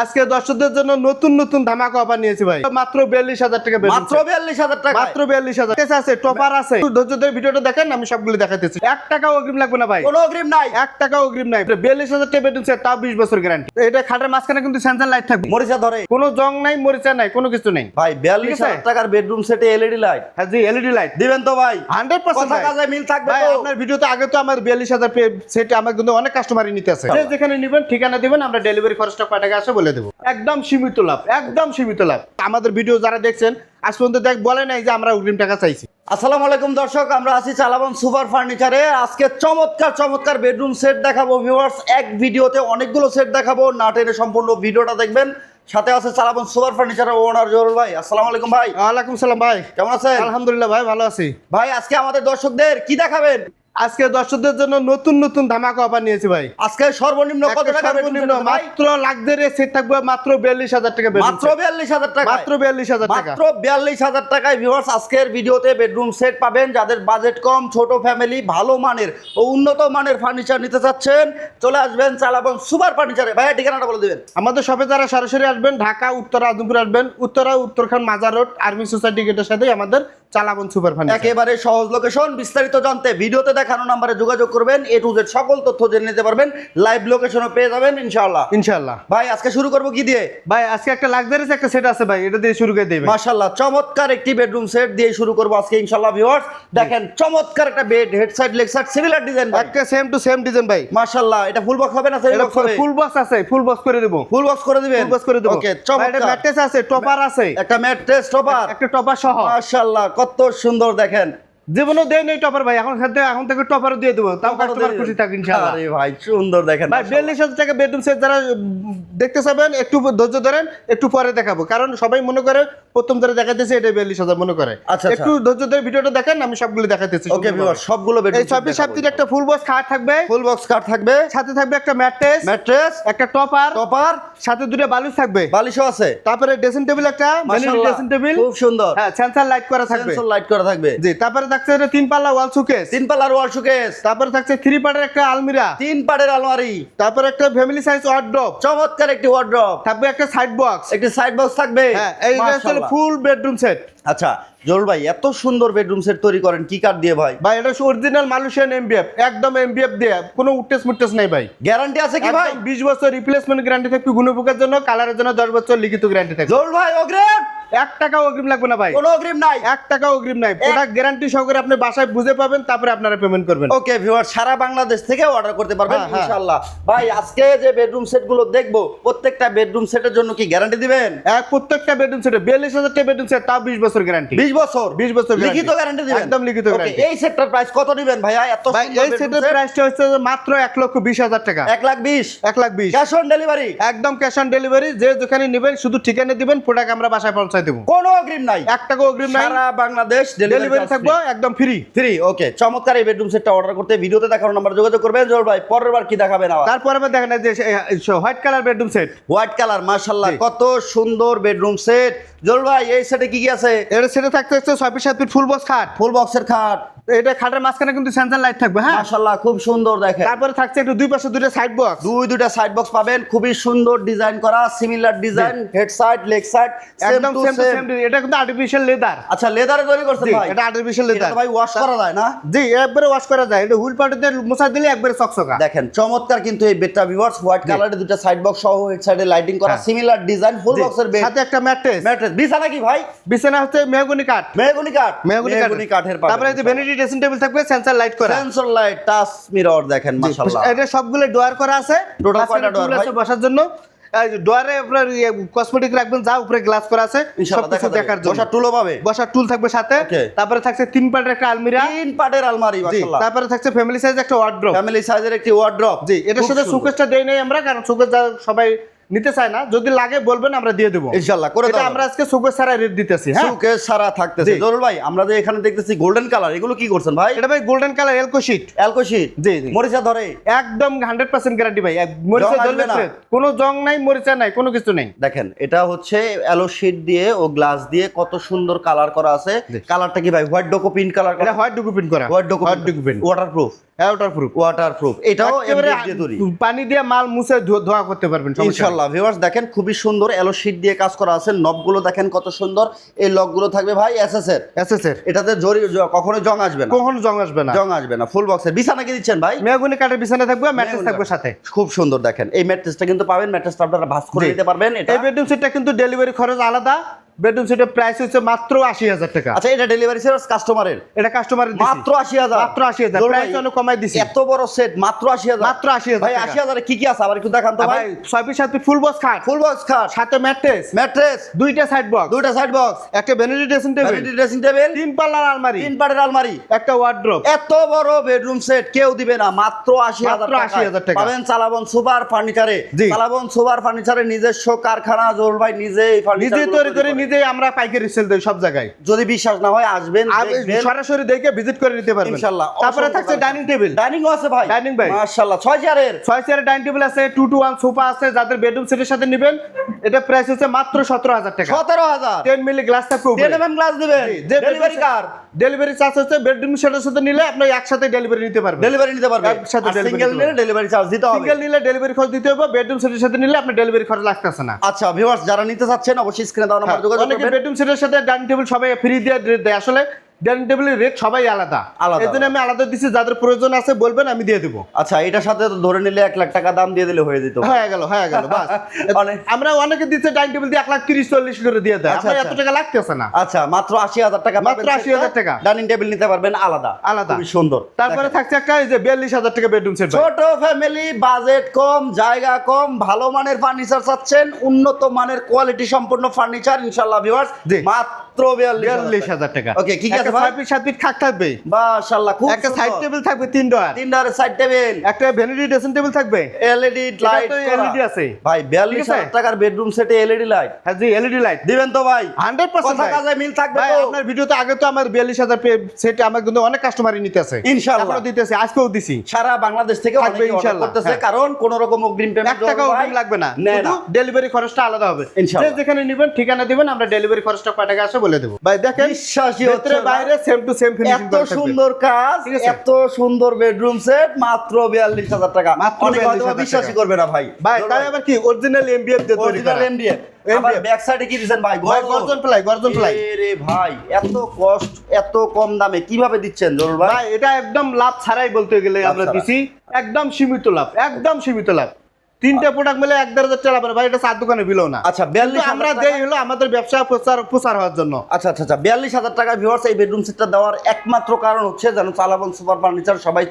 আজকে দর্শকদের জন্য নতুন নতুন ধামাকা অফার নিয়েছি ভাই, মাত্র 42,000 টাকা। মাত্র 42,000 টাকা, মাত্র 42,000 টাকা আছে, টপার আছে। ধৈর্য ধরে ভিডিওটা দেখেন, আমি সবগুলো দেখাতেছি। 1 টাকাও অগ্রিম লাগবে না ভাই, কোনো অগ্রিম নাই, 1 টাকাও অগ্রিম নাই। 42,000 টাকা বেডরুম সেট, তাও 20 বছর গ্যারান্টি। এটা খাটের মাঝখানে কিন্তু সেন্সর লাইট থাকবে, মরিচা ধরে, কোনো জং নাই, মরিচা নাই, কোনো কিছু নেই ভাই। 42,000 টাকার বেডরুম সেটে এলইডি লাইট। হ্যাঁ জি, এলইডি লাইট দিবেন তো ভাই? 100% কথা কাজে মিল থাকবে ভাই। তো? আপনার ভিডিওতে আগে তো আমার 42,000 সেট আমার কিন্তু অনেক কাস্টমারই নিতে আছে। যেখানে নেবেন ঠিকানা দিবেন, আমরা ডেলিভারি খরচটা কয় টাকা আসে বলে দেবো। একদম সীমিত লাভ, একদম সীমিত লাভ। আমাদের ভিডিও যারা দেখছেন আজ পর্যন্ত বলে নাই যে আমরা অগ্রিম টাকা চাইছি। আসসালামু আলাইকুম দর্শক, আমরা আছি চালাবন সুপার ফার্নিচারে। আজকে চমৎকার চমৎকার বেডরুম সেট দেখাবো ভিউয়ার্স। এক ভিডিওতে অনেকগুলো সেট দেখাবো, না টেনে সম্পূর্ণ ভিডিওটা দেখবেন। সাথে আছে চালাবন সুপার ফার্নিচারের ওনার জহুরুল ভাই। আসসালামু আলাইকুম ভাই। ওয়ালাইকুম সালাম ভাই, কেমন আছেন? আলহামদুলিল্লাহ ভাই, ভালো আছি ভাই আজকে আমাদের দর্শকদের কি দেখাবেন? আজকে দর্শকদের জন্য নতুন নতুন ধামাকা অফার নিয়েছি ভাই। আজকে সর্বনিম্ন কত টাকা? সর্বনিম্ন মাত্র লাক্সারি সেট থাকবে মাত্র 42,000 টাকা। মাত্র 42,000 টাকা, মাত্র 42,000 টাকা, মাত্র 42,000 টাকায় ভিউয়ার্স আজকের ভিডিওতে বেডরুম সেট পাবেন। যাদের বাজেট কম, ছোট ফ্যামিলি, ভালো মানের ও উন্নত মানের ফার্নিচার নিতে চাচ্ছেন, চলে আসবেন চালাবন সুপার ফার্নিচারে। ভাই ঠিকানাটা বলে দিবেন। আমাদের শপে যারা সরাসরি আসবেন, ঢাকা উত্তরা আদমপুর আসবেন, উত্তরা উত্তরখান মাজার রোড আর্মি সোসাইটি গেটের সাথে আমাদের চালাবন সুপার ফার্নিচার। একেবারে সহজ লোকেশন। বিস্তারিত জানতে ভিডিওতে দেখানো নম্বরে যোগাযোগ করবেন, এ টু জেড সকল তথ্য জেনে নিতে পারবেন। লাইভ লোকেশনও পেয়ে যাবেন ইনশাআল্লাহ। ইনশাআল্লাহ ভাই আজকে শুরু করব কি দিয়ে? ভাই আজকে একটা লাক্সারিয়াস একটা সেট আছে ভাই, এটা দিয়ে শুরু করে দেই ভাই। মাশাআল্লাহ, চমৎকার একটি বেডরুম সেট দিয়ে শুরু করব আজকে ইনশাআল্লাহ ভিউয়ার্স। দেখেন চমৎকার একটা bed, head side leg side similar design ভাই, একটা সেম টু সেম ডিজাইন ভাই। মাশাআল্লাহ। এটা ফুল বক্স হবে না সেমি বক্স হবে? ফুল বক্স আছে, ফুল বক্স করে দেব। ফুল বক্স করে দিবেন? ফুল বক্স করে দেব। ওকে, এটা চমৎকার। ম্যাট্রেস আছে, টপার আছে, একটা ম্যাট্রেস টপার, একটা টপার সহ। মাশাআল্লাহ কত সুন্দর। দেখেন জীবনও দেয় নেই টপার ভাই, এখন থেকে টপারও দিয়ে দেবো, তাও কাস্টমার খুশি থাক ইনশাআল্লাহ। আরে ভাই সুন্দর। দেখেন ভাই 42,000 টাকা বেডরুম সেট যারা দেখতে চাবেন একটু ধৈর্য ধরেন, একটু পরে দেখাবো, কারণ সবাই মনে করে প্রথম যারা দেখাতেছে এটা 42,000 মনে করে। আচ্ছা, একটু ধৈর্য ধরে ভিডিওটা দেখেন, আমি সবগুলো দেখাতেছি। ওকে ভিউয়ার, সবগুলো এই বেডরুম 26 একটা ফুল বক্স খাট থাকবে, ফুল বক্স কাট থাকবে, সাথে থাকবে একটা ম্যাট্রেস, ম্যাট্রেস, একটা টপার, টপার, সাথে দুটো বালিশ থাকবে, বালিশও আছে, তারপরে ড্রেসিং টেবিল, একটা ভ্যানিটি ড্রেসিং টেবিল, খুব সুন্দর। হ্যাঁ সেন্সর লাইট করা থাকবে, সেন্সর লাইট করা থাকবে। জি। তারপরে থাকছে এটা 3 পাল্লা ওয়াল শোকেস, 3 পাল্লার ওয়াল শোকেস, তারপরে থাকছে 3 পার্টের একটা আলমিরা, 3 পাড়ের আলমারি, তারপরে একটা ফ্যামিলি সাইজ ওয়ার্ড্রপ, চমৎকার একটি ওয়ার্ড্রপ থাকবে একটা সাইড বক্স, একটি সাইড বক্স থাকবে। হ্যাঁ এই হচ্ছে ফুল বেডরুম সেট। আচ্ছা জহুরুল ভাই, এত সুন্দর বেডরুম সেট তৈরি করেন কি কাঠ দিয়ে ভাই? ভাই এটা অরিজিনাল মালয়েশিয়ান এমবিএফ, একদম এমবিএফ দিয়ে, কোনো উটটেস মুটটেস নাই ভাই। গ্যারান্টি আছে কি ভাই? 20 বছর রিপ্লেসমেন্ট গ্যারান্টি থাকবে, গুণপোকার জন্য, কালারের জন্য 10 বছর লিখিত গ্যারান্টি থাকবে। জহুরুল ভাই অগ্রিম 1 টাকাও অগ্রিম লাগবে না ভাই, কোনো অগ্রিম নাই, 1 টাকাও অগ্রিম নাই। প্রোডাক্ট গ্যারান্টি সহকারে আপনি বাসায় বুঝে পাবেন, তারপরে আপনারা পেমেন্ট করবেন। ওকে ভিউয়ার, সারা বাংলাদেশ থেকে অর্ডার করতে পারবেন হ্যাঁ, হ্যাঁ। ইনশাআল্লাহ। ভাই আজকে যে বেডরুম সেটগুলো দেখবো, প্রত্যেকটা বেডরুম সেটের জন্য কি গ্যারান্টি দিবেন? প্রত্যেকটা বেডরুম সেটে 42,000 টাকা বেডরুম সেট, তাও 20 বছর গ্যারান্টি। 20 বছর 20 বছর লিখিত গ্যারান্টি দিবেন? একদম লিখিত ওকে, গ্যারান্টি। এই সেটটার প্রাইস কত দিবেন ভাইয়া? এত ভাই সুন্দর এই সেটের প্রাইসটা হচ্ছে মাত্র 1,20,000 টাকা। 1,20,000 1,20,000 ক্যাশ অন ডেলিভারি, একদম ক্যাশ অন ডেলিভারি। যে যেখানে নেবেন শুধু ঠিকানা দিবেন, প্রোডাক্ট আমরা বাসায় পৌঁছায় দেবো। কোনো অগ্রিম নাই, 1 টাকা অগ্রিম নাই, সারা বাংলাদেশ ডেলিভারি থাকবে একদম ফ্রি। ওকে, চমৎকার এই বেডরুম সেটটা অর্ডার করতে ভিডিওতে দেখানো নাম্বার যোগাযোগ করবেন। জহুরুল ভাই পরের বার কি দেখাবেন আবার? তারপরে আবার দেখেন এই যে white colour bedroom set, white colour, মাশাআল্লাহ জি। কত সুন্দর বেডরুম সেট। জহুরুল ভাই এই সেটে কি কি আছে? এর সেটে থাকতে হচ্ছে 6 ফিট ফুল বক্স খাট, ফুল বক্সের খাট, এটা খাটের মাঝখানে কিন্তু সেন্সর লাইট থাকবে। হ্যাঁ মাশাআল্লাহ খুব সুন্দর। দেখেন তারপরে থাকছে একটু দুই পাশে দুটো সাইড বক্স, দুইটা সাইড বক্স পাবেন, খুবই সুন্দর ডিজাইন করা, similar design, head side leg side একদম সেম টু সেম। এটা কিন্তু আর্টিফিশিয়াল লেদার। আচ্ছা লেদারে তৈরি করছেন ভাই? এটা আর্টিফিশিয়াল এটা লেদার তো ভাই ওয়াশ করা যায় না? জি, একবারে ওয়াশ করা যায়। এটা হুইল পাউডার দিয়ে মোছা দিলে একবারে চকচকা। দেখেন চমৎকার কিন্তু এই বেডটা ভিউয়ার্স, হোয়াইট কালারের দুটো সাইড বক্স সহ হেড সাইডে লাইটিং করা, সিমিলার ডিজাইন, ফুল বক্সের বেড, সাথে একটা ম্যাট্রেস। ম্যাট্রেস, বিছানা কি ভাই? বিছানা হচ্ছে মেহগনি কাঠ, মেহগনি কাঠ, মেহগনি কাঠের পাবেন। তারপরে এই যে ভ্যানিটি ড্রেসিং টেবিল থাকবে, সেন্সর লাইট করা, সেন্সর লাইট, টাচ মিরর। দেখেন মাশাআল্লাহ এটা সবগুলো ডোয়ার করা আছে। টোটাল কয়টা ডোর ভাই? বসার জন্য ডোয়ারে আপনার কসমেটিক রাখবেন, যা উপরে গ্লাস করা আছে ইনশাআল্লাহ সবকিছু দেখার জন্য। বসার টুলও পাবে, বসার টুল থাকবে সাথে। Okay. তারপরে থাকছে 3 পার্টের একটা আলমিরা, 3 পাটের আলমারি, জি। মাশাআল্লাহ। তারপরে থাকছে ফ্যামিলি সাইজ একটা ওয়ার্ড্রপ, ফ্যামিলি সাইজের একটি ওয়ার্ড্রপ, জি। এটার সাথে শোকেসটা দেই নাই আমরা, কারণ শোকেস সবাই নিতে চায় না। যদি লাগে বলবেন, আমরা দিয়ে দেবো ইনশাআল্লাহ করে এটা দাও। আমরা আজকে শোকেস ছাড়া রেট দিতেছি। হ্যাঁ সুকেস সারা থাকতেছে। জি। জহুরুল ভাই আমরা যে এখানে দেখতেছি গোল্ডেন কালার, এগুলো কি করছেন ভাই? এটা ভাই গোল্ডেন কালার এলকো শীট, অ্যালকোশিট, জি জি। মরিচা ধরে একদম 100% গ্যারান্টি ভাই। মরিচা জং আসবে ধরলে না? কোনো জং নাই, মরিচা নাই, কোনো কিছু নেই। দেখেন এটা হচ্ছে অ্যালো শীট দিয়ে ও গ্লাস দিয়ে কত সুন্দর কালার করা আছে। জি। কালারটা কি ভাই হোয়াইট ডোকো প্রিন্ট কালার করা? এটা হোয়াইট ডকুমেন্ট করা, হোয়াইট ডোকো ডকুমেন্ট, ওয়াটারপ্রুফ, ওয়াটারপ্রুফ। ওয়াটারপ্রুফ। এটাও একেবারে MDF দিয়ে তৈরি। পানি দিয়ে মাল মুছে ধোয়া করতে পারবেন, সমস্যা নেই। মাশাআল্লাহ ভিউয়ার্স দেখেন খুবই সুন্দর এলো শীট দিয়ে কাজ করা আছে, নবগুলো দেখেন কত সুন্দর। এই লকগুলো থাকবে ভাই এসএস এর। এটাতে কখনো জং আসবে না, কখনো জং আসবে না, জং আসবে না। ফুল বক্সের বিছানা কি দিচ্ছেন ভাই? মেহগনি কাঠের বিছানা থাকবে, ম্যাট্রেস থাকবে সাথে। খুব সুন্দর দেখেন এই ম্যাট্রেসটা কিন্তু পাবেন, ম্যাট্রেসটা আপনারা ভাঁজ করে নিতে পারবেন। এই বেডরুম সেটটা কিন্তু ডেলিভারি খরচ আলাদা। বেডরুম সেটের প্রাইস হচ্ছে মাত্র 80,000 টাকা। আচ্ছা এটা ডেলিভারি চার্জ কাস্টমারের? এটা কাস্টমারের মাত্র 80,000, মাত্র 80,000 প্রাইস অনেক কমাই দিছি। এত বড় সেট মাত্র 80,000, মাত্র 80,000 ভাই 80,000 এ কি কি আছে আবার একটু দেখান তো ভাই। 6 পিস 7 পিস ফুল বক্স খাট, ফুল বক্স খাট, সাথে ম্যাট্রেস, দুইটা সাইড বক্স, দুইটা সাইড বক্স, একটা ভ্যানিটি ড্রেসিং টেবিল, তিন পাল্লার আলমারি, তিন পাটের আলমারি, একটা ওয়ার্ড্রোব। এত বড় বেডরুম সেট কেউ দিবে না, মাত্র 80,000 টাকা পাবেন চালাবন সুপার ফার্নিচারে। চালাবন সুপার ফার্নিচারে নিজস্ব কারখানা, জোর ভাই নিজেই ফার্নিচার তৈরি করে নিজেই আমরা পাইকারি সেল দেই সব জায়গায়। যদি বিশ্বাস না হয় আসবেন, সরাসরি দেখে ভিজিট করে নিতে পারবেন ইনশাআল্লাহ। তারপরে থাকছে ডাইনিং টেবিল, ডাইনিংও আছে ভাই, ডাইনিং ভাই মাশাআল্লাহ 6 চেয়ারের ডাইনিং টেবিল আছে, 2 to 1 সোফা আছে। যাদের বেডরুম সেটের সাথে নেবেন এটা প্রাইস হচ্ছে মাত্র 17,000 টাকা। 17,000 10 মিলি গ্লাস থাকবে, 10 mm গ্লাস দিবেন। ডেলিভারি কার? ডেলিভারি চার্জ হচ্ছে বেডরুম সেটের সাথে নিলে আপনি একসাথে ডেলিভারি নিতে পারবেন। একসাথে সিঙ্গেল নিলে ডেলিভারি চার্জ দিতে হবে। সিঙ্গেল নিলে ডেলিভারি খরচ দিতে হবে, বেডরুম সেটের সাথে নিলে আপনি ডেলিভারি খরচ লাগতেছে না। আচ্ছা ভিউয়ার্স যারা নিতে চাচ্ছেন অবশ্যই স্ক্রিনে দেওয়া নাম্বার যোগাযোগ করবেন। অনেকে বেডরুম সেটের সাথে ডাইনিং টেবিল সবাই ফ্রি দিয়ে দেয়, আসলে ডাইনিং টেবিলের রেট সবাই আলাদা, এজন্য আমি আলাদা দিছি। যাদের প্রয়োজন আছে বলবেন, আমি দিয়ে দেব। আচ্ছা এটার সাথে তো ধরে নিলে 1 লাখ টাকা দাম দিয়ে দিলে হয়ে যেত। হয়ে গেল বাস। আমরা অনেকে দিতে ডাইনিং টেবিল দিয়ে 1,30,40 করে দিয়ে দেয়, আপনার এত টাকা লাগতেছে না। আচ্ছা মাত্র 80,000 টাকা, মাত্র 80,000 টাকা ডাইনিং টেবিল নিতে পারবেন আলাদা। খুবই সুন্দর। তারপরে থাকছে একটা এই যে 42,000 টাকা বেডরুম সেট। ছোট ফ্যামিলি, বাজেট কম, জায়গা কম, ভালো মানের ফার্নিচার চাচ্ছেন, উন্নত মানের কোয়ালিটি সম্পন্ন ফার্নিচার ইনশাআল্লাহ ভিউয়ার্স মাত্র 42,000 টাকা। ওকে কি কি আছে ভাই? 6 পিস 7 পিস খাট থাকবে, মাশাআল্লাহ খুব একটা সাইড টেবিল থাকবে 3 ডয়ার সাইড টেবিল, একটা ভ্যানিটি ড্রেসিং টেবিল থাকবে, এলইডি লাইট, এলইডি আছে ভাই 42,000 টাকার বেডরুম সেটে এলইডি লাইট। হ্যাঁ জি এলইডি লাইট দিবেন তো ভাই? 100% কথা কাজে মিল থাকবে ভাই। তো আপনার ভিডিওতে আগে তো আমার 42,000 সেট আমার কিন্তু অনেক কাস্টমারই নিতে আছে ইনশাআল্লাহ, আমরা দিতেছি, আজকেও দিছি। সারা বাংলাদেশ থেকে অনেকে অর্ডার করতেছে, কারণ কোন রকম অগ্রিম পেমেন্ট 1 টাকা অগ্রিম লাগবে না, শুধু ডেলিভারি খরচটা আলাদা হবে। যে যেখানে নেবেন ঠিকানা দিবেন, আমরা ডেলিভারি খরচটা কয় টাকা আসে বলে দেব। ভাই দেখেন বিশ্বাসই হচ্ছে ভিতরে বাইরে সেম টু সেম ফিনিশিং এত সুন্দর কাজ, এত সুন্দর বেডরুম সেট মাত্র 42,000 টাকা। অনেকে হয়তো বিশ্বাসই করবে না ভাই। ভাই তাই আবার কি অরিজিনাল এমডিএফ দিয়ে তৈরি করা, অরিজিনাল এমডিএফ। আবার ব্যাক সাইডে কি দিবেন ভাই? গর্জন প্লাই। আরে ভাই এত কষ্ট, এত কম দামে কিভাবে দিচ্ছেন জরুল ভাই? ভাই এটা একদম লাভ ছাড়াই বলতে গেলে আমরা দিছি, একদম সীমিত লাভ, একদম সীমিত লাভ। 3টা প্রোডাক্ট মিলে 1,500 টাকা পারে ভাই, এটা 4 দোকানে বিলো না। আচ্ছা 42 আমরা দেই হলো আমাদের ব্যবসা প্রচার হওয়ার জন্য। আচ্ছা 42,000 টাকা ভিউয়ার্স এই বেডরুম সেটটা দেওয়ার একমাত্র কারণ হচ্ছে যেন চালাবন সুপার ফার্নিচার সবাই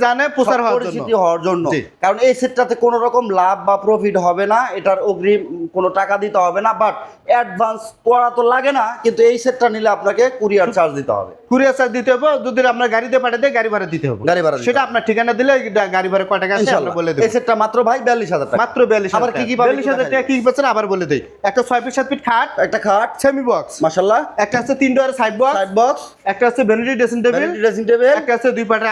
জানে প্রচার হওয়ার জন্য। কারণ এই সেটটাতে কোনো রকম লাভ বা প্রফিট হবে না, এটার অগ্রিম কোনো টাকা দিতে হবে না, বাট অ্যাডভান্স করা তো লাগে না, কিন্তু এই সেটটা নিলে আপনাকে কুরিয়ার চার্জ দিতে হবে। কুরিয়ার চার্জ দিতে হবে, যদি আমরা গাড়িতে পাঠাতে গাড়ি ভাড়া দিতে হবে, সেটা আপনার ঠিকানা দিলে গাড়ি ভাড়া কয় টাকা আছে আমরা বলে দেব। এই সেটটা মাত্র ভাই 42,000 টাকা, মাত্র 42,000। আবার কি 42,000 টাকা কি পাচ্ছেন আবার বলে দেই। একটা 6 পিস 7 পিস খাট, একটা খাট সেমি বক্স মাশাআল্লাহ, একটা আছে 3 ডোর সাইড বক্স, একটা আছে ভ্যানিটি ড্রেসিং টেবিল, একটা আছে 2 পাটের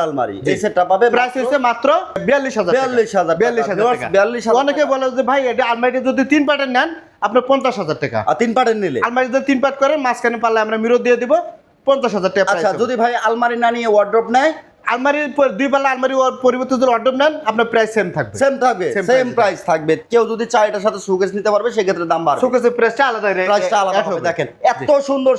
আলমারি। এই সেটটা পাবে প্রাইস হচ্ছে মাত্র 42,000 টাকা। অনেকে বলে যে ভাই এটা আলমারিটা যদি 3 পাটের নেন আপনার 50,000 টাকা, আর 3 পাটের নিলে আলমারি যদি 3 পাট করেন মাঝখানে পারলে আমরা মিরর দিয়ে দিব 50,000 টাকা। আচ্ছা যদি ভাই আলমারি না নিয়ে ওয়ার্ড্রপ নেয়, আলমারির 2 পাল্লা আলমারি পরিবর্তে যদি ওয়ার্ড্রপ নেন আপনার প্রাইস সেম প্রাইস থাকবে। কেউ যদি চায় এটার সাথে শোকেস নিতে পারবে, সেক্ষেত্রে দাম বাড়বে, শোকেসের প্রাইসটা আলাদা হবে। দেখেন এত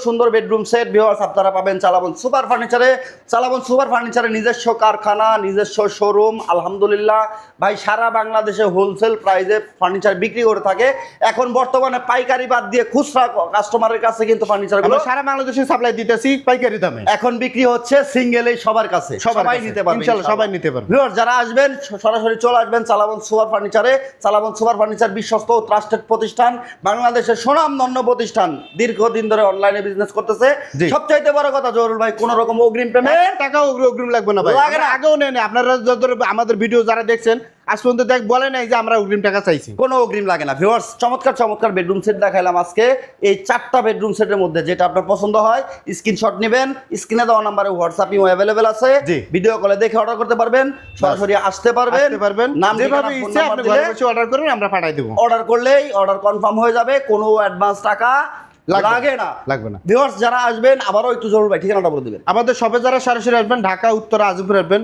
সুন্দর বেডরুম সেট ভিউয়ার্স আপনারা পাবেন চালাবন সুপার ফার্নিচারে। চালাবন সুপার ফার্নিচারে নিজস্ব কারখানা, নিজস্ব শোরুম, আলহামদুলিল্লাহ ভাই সারা বাংলাদেশে হোলসেল প্রাইসে ফার্নিচার বিক্রি করে থাকে। এখন বর্তমানে পাইকারি বাদ দিয়ে খুচরা কাস্টমারের কাছে কিন্তু ফার্নিচারগুলো সারা বাংলাদেশে সাপ্লাই দিতেছি পাইকারি দামে। এখন বিক্রি হচ্ছে সিঙ্গেলেই সবার কাছে, সবাই নিতে পারবে ইনশাআল্লাহ, সবাই নিতে পারবে। ভিউয়ার্স যারা আসবেন সরাসরি চলে আসবেন চালাবন সুপার ফার্নিচারে। চালাবন সুপার ফার্নিচার বিশ্বস্ত ও ট্রাস্টেড প্রতিষ্ঠান, বাংলাদেশের সুনামধন্য প্রতিষ্ঠান, দীর্ঘদিন ধরে অনলাইনে বিজনেস করতেছে। সবচাইতে বড় কথা জহুরুল ভাই, কোন রকম অগ্রিম পেমেন্ট টাকা অগ্রিম লাগবে না ভাই, আগেও নেন। আপনারা আমাদের ভিডিও যারা দেখছেন আজ পর্যন্ত বলে নাই যে আমরা অগ্রিম টাকা চাইছি, কোনো অগ্রিম লাগে না। ভিউয়ার্স চমৎকার বেডরুম সেট দেখাইলাম আজকে। এই 4টা বেডরুম সেটের মধ্যে যেটা আপনার পছন্দ হয় স্ক্রিনশট নেবেন, স্ক্রিনে দেওয়া নম্বরে হোয়াটসঅ্যাপ ইমো अवेलेबल আছে, ভিডিও কলে দেখে অর্ডার করতে পারবেন, সরাসরি আসতে পারবেন, নাম যেভাবে ইচ্ছা আপনি ঘরে বসে অর্ডার করুন, আমরা পাঠিয়ে দেব। অর্ডার করলেই অর্ডার কনফার্ম হয়ে যাবে, কোনো অ্যাডভান্স টাকা লাগবে না। ভিউয়ার্স যারা আসবেন আবারও একটু জরুরি ভাই ঠিকানাটা বলে দিবেন। আমাদের শপে যারা সরাসরি আসবেন ঢাকা উত্তরা আজিমপুর আসবেন,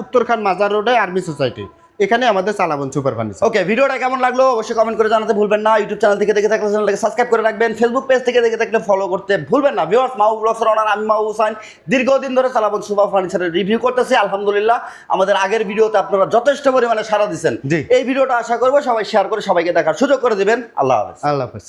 উত্তরখান মাজার রোডে আর্মি সোসাইটি, এখানে আমাদের চালাবন সুপার ফার্নিচার। ওকে, ভিডিওটা কেমন লাগলো অবশ্যই কমেন্ট করে জানাতে ভুলবেন না। ইউটিউব চ্যানেল থেকে দেখে থাকলে চ্যানেলটাকে সাবস্ক্রাইব করে রাখবেন, ফেসবুক পেজ থেকে দেখে থাকলে ফলো করতে ভুলবেন না। ভিউয়ার্স, মাহবুব ব্লগসের ওনার আমি মাহবুব হোসেন দীর্ঘদিন ধরে চালাবন সুপার ফার্নিচারের রিভিউ করতেছি। আলহামদুলিল্লাহ আমাদের আগের ভিডিওতে আপনারা যথেষ্ট পরিমাণে সাড়া দিচ্ছেন। জি। এই ভিডিওটা আশা করবো সবাই শেয়ার করে সবাইকে দেখার সুযোগ করে দিবেন। আল্লাহ হাফেজ। আল্লাহ হাফেজ।